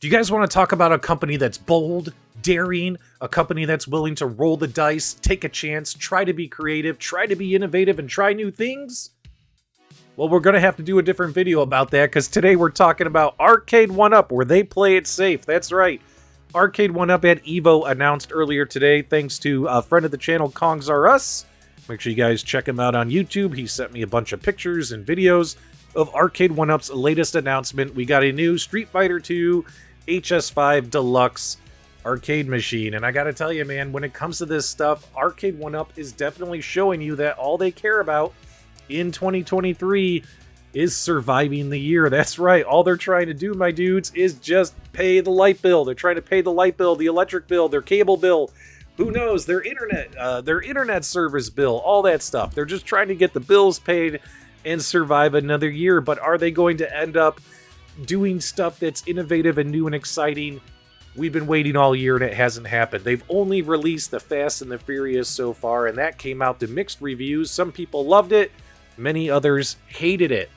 Do you guys want to talk about a company that's bold, daring, a company that's willing to roll the dice, take a chance, try to be creative, try to be innovative, and try new things? Well, we're going to have to do a different video about that because today we're talking about Arcade1Up, where they play it safe. That's right. Arcade1Up at EVO announced earlier today, thanks to a friend of the channel, Kongs R Us. Make sure you guys check him out on YouTube. He sent me a bunch of pictures and videos of Arcade1Up's latest announcement. We got a new Street Fighter II HS-5 Deluxe Arcade Machine. And I gotta tell you, man, when it comes to this stuff, Arcade1Up is definitely showing you that all they care about in 2023 is surviving the year. That's right. All they're trying to do, my dudes, is just pay the light bill. They're trying to pay the light bill, the electric bill, their cable bill, who knows, their internet service bill, all that stuff. They're just trying to get the bills paid and survive another year. But are they going to end up doing stuff that's innovative and new and exciting? We've been waiting all year and it hasn't happened. They've only released the Fast and the Furious so far, and that came out to mixed reviews. Some people loved it, many others hated it.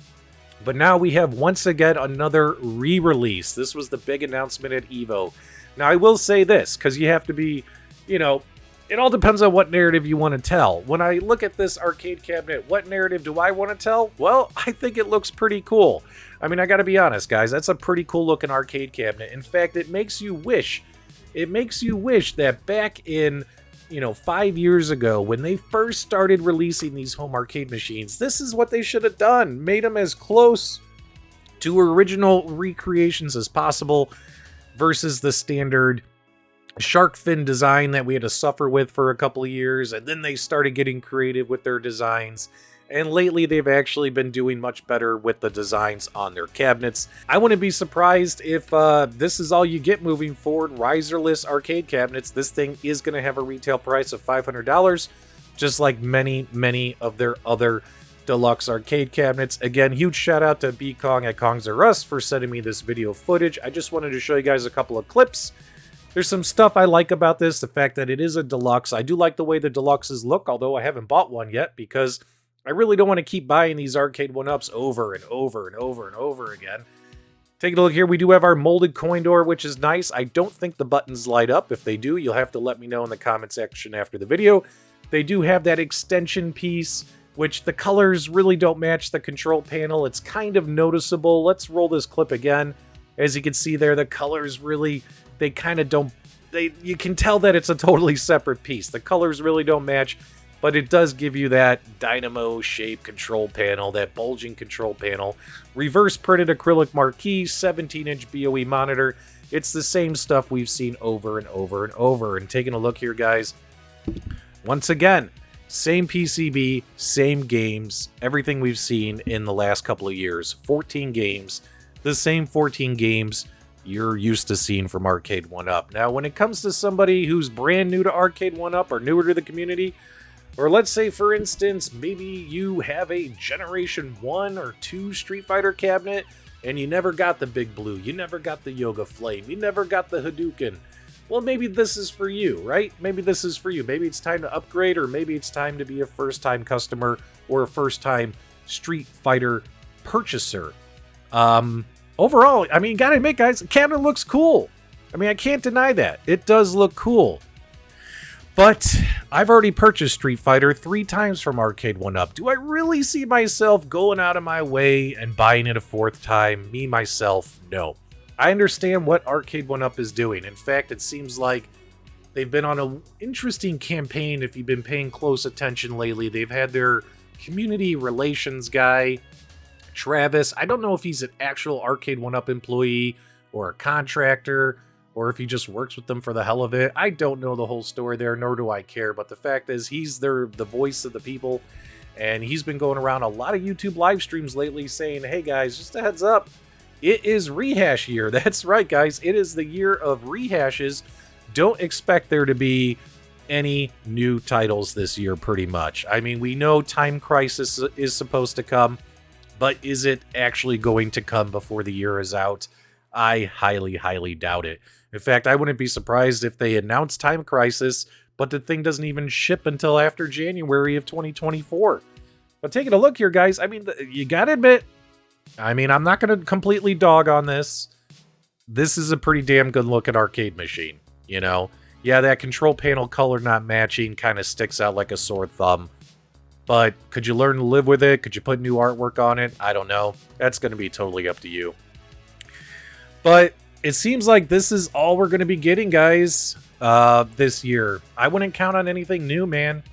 But now we have once again another re-release. This was the big announcement at EVO. Now I will say this, because you have to be, it all depends on what narrative you want to tell. When I look at this arcade cabinet, what narrative do I want to tell? Well, I think it looks pretty cool. I mean, I gotta be honest, guys, that's a pretty cool looking arcade cabinet. In fact, it makes you wish that back in, 5 years ago, when they first started releasing these home arcade machines, this is what they should have done. Made them as close to original recreations as possible versus the standard shark fin design that we had to suffer with for a couple of years. And then they started getting creative with their designs. And lately, they've actually been doing much better with the designs on their cabinets. I wouldn't be surprised if this is all you get moving forward. Riserless arcade cabinets. This thing is going to have a retail price of $500, just like many, many of their other deluxe arcade cabinets. Again, huge shout out to B-Kong at Kongs R Us for sending me this video footage. I just wanted to show you guys a couple of clips. There's some stuff I like about this. The fact that it is a deluxe. I do like the way the deluxes look, although I haven't bought one yet because I really don't want to keep buying these Arcade1Ups over and over and over and over again. Taking a look here, we do have our molded coin door, which is nice. I don't think the buttons light up. If they do, you'll have to let me know in the comment section after the video. They do have that extension piece, which the colors really don't match the control panel. It's kind of noticeable. Let's roll this clip again. As you can see there, the colors really, they kind of don't, you can tell that it's a totally separate piece. The colors really don't match. But it does give you that dynamo shape control panel, that bulging control panel, reverse printed acrylic marquee, 17-inch BOE monitor. It's the same stuff we've seen over and over and over. And taking a look here, guys, once again, same PCB, same games, everything we've seen in the last couple of years. 14 games, the same 14 games you're used to seeing from Arcade1Up. Now, when it comes to somebody who's brand new to Arcade1Up or newer to the community, or let's say, for instance, maybe you have a Generation 1 or 2 Street Fighter cabinet and you never got the Big Blue, you never got the Yoga Flame, you never got the Hadouken. Well, maybe this is for you, right? Maybe this is for you. Maybe it's time to upgrade, or maybe it's time to be a first-time customer or a first-time Street Fighter purchaser. Overall, I mean, gotta admit, guys, the cabinet looks cool. I mean, I can't deny that. It does look cool. But I've already purchased Street Fighter 3 times from Arcade1Up. Do I really see myself going out of my way and buying it a 4th time? Me, myself, no. I understand what Arcade1Up is doing. In fact, it seems like they've been on an interesting campaign. If you've been paying close attention lately, they've had their community relations guy, Travis. I don't know if he's an actual Arcade1Up employee or a contractor, or if he just works with them for the hell of it. I don't know the whole story there, nor do I care. But the fact is, he's the voice of the people, and he's been going around a lot of YouTube live streams lately saying, hey guys, just a heads up, it is rehash year. That's right, guys. It is the year of rehashes. Don't expect there to be any new titles this year, pretty much. I mean, we know Time Crisis is supposed to come, but is it actually going to come before the year is out? I highly, highly doubt it. In fact, I wouldn't be surprised if they announced Time Crisis, but the thing doesn't even ship until after January of 2024. But taking a look here, guys, I mean, you gotta admit, I mean, I'm not going to completely dog on this. this is a pretty damn good looking arcade machine, you know? Yeah, that control panel color not matching kind of sticks out like a sore thumb. But could you learn to live with it? Could you put new artwork on it? I don't know. That's going to be totally up to you. But it seems like this is all we're going to be getting, guys, this year. I wouldn't count on anything new, man.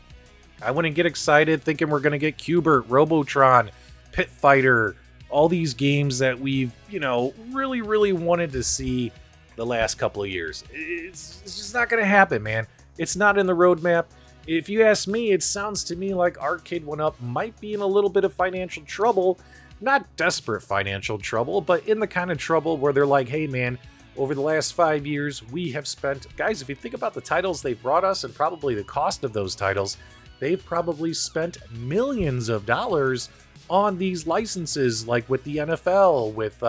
I wouldn't get excited thinking we're going to get Q*bert, Robotron, Pit Fighter, all these games that we've, you know, really, really wanted to see the last couple of years. It's just not going to happen, man. It's not in the roadmap. If you ask me, it sounds to me like Arcade1Up might be in a little bit of financial trouble. Not desperate financial trouble, but in the kind of trouble where they're like, hey, man, over the last 5 years, we have spent... Guys, if you think about the titles they've brought us and probably the cost of those titles, they've probably spent millions of dollars on these licenses, like with the NFL, with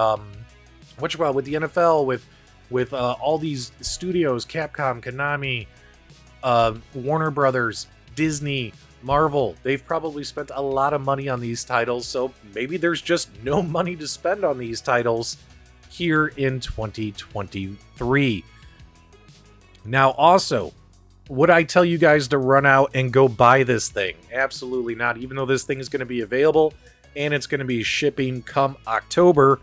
with all these studios, Capcom, Konami, Warner Brothers, Disney, Marvel. They've probably spent a lot of money on these titles, so maybe there's just no money to spend on these titles here in 2023. Now, also, would I tell you guys to run out and go buy this thing? Absolutely not, even though this thing is going to be available and it's going to be shipping come October.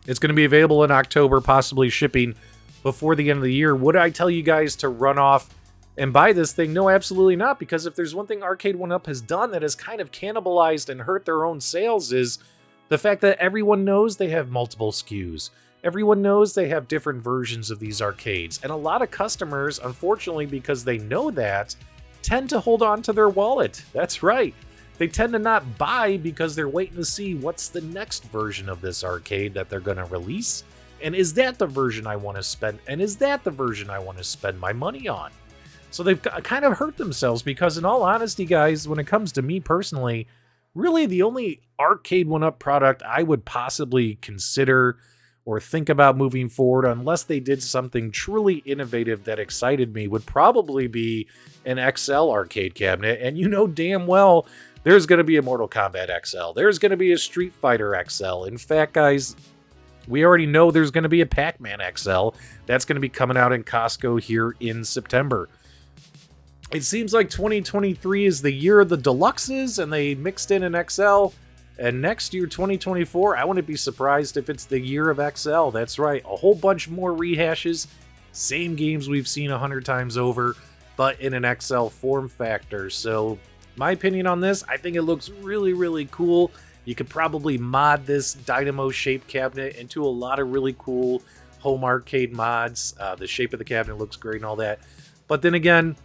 It's going to be available in October, possibly shipping before the end of the year. Would I tell you guys to run off and buy this thing? No, absolutely not, because if there's one thing Arcade1Up has done that has kind of cannibalized and hurt their own sales is the fact that everyone knows they have multiple SKUs. Everyone knows they have different versions of these arcades, and a lot of customers, unfortunately, because they know that, tend to hold on to their wallet. That's right. They tend to not buy because they're waiting to see what's the next version of this arcade that they're going to release. And is that the version I want to spend? And is that the version I want to spend my money on? So they've kind of hurt themselves because, in all honesty, guys, when it comes to me personally, really the only Arcade1Up product I would possibly consider or think about moving forward, unless they did something truly innovative that excited me, would probably be an XL arcade cabinet. And you know damn well there's going to be a Mortal Kombat XL. There's going to be a Street Fighter XL. In fact, guys, we already know there's going to be a Pac-Man XL. That's going to be coming out in Costco here in September. It seems like 2023 is the year of the deluxes, and they mixed in an XL. And next year, 2024, I wouldn't be surprised if it's the year of XL. That's right, a whole bunch more rehashes. Same games we've seen 100 times over, but in an XL form factor. So, my opinion on this, I think it looks really, really cool. You could probably mod this Dynamo-shaped cabinet into a lot of really cool home arcade mods. The shape of the cabinet looks great and all that. But then again,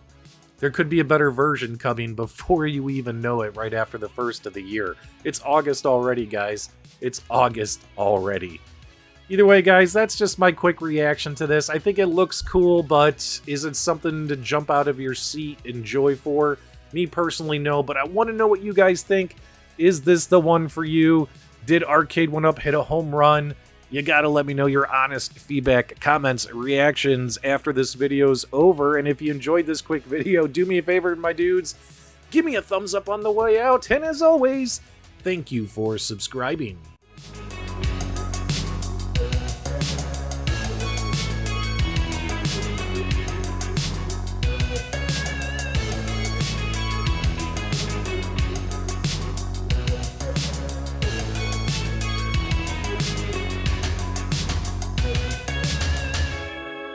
there could be a better version coming before you even know it, right after the first of the year. It's August already, guys. It's August already. Either way, guys, that's just my quick reaction to this. I think it looks cool, but is it something to jump out of your seat, enjoy for? Me personally, no, but I want to know what you guys think. Is this the one for you? Did Arcade1Up hit a home run? You gotta let me know your honest feedback, comments, reactions after this video's over. And if you enjoyed this quick video, do me a favor, my dudes. Give me a thumbs up on the way out. And as always, thank you for subscribing.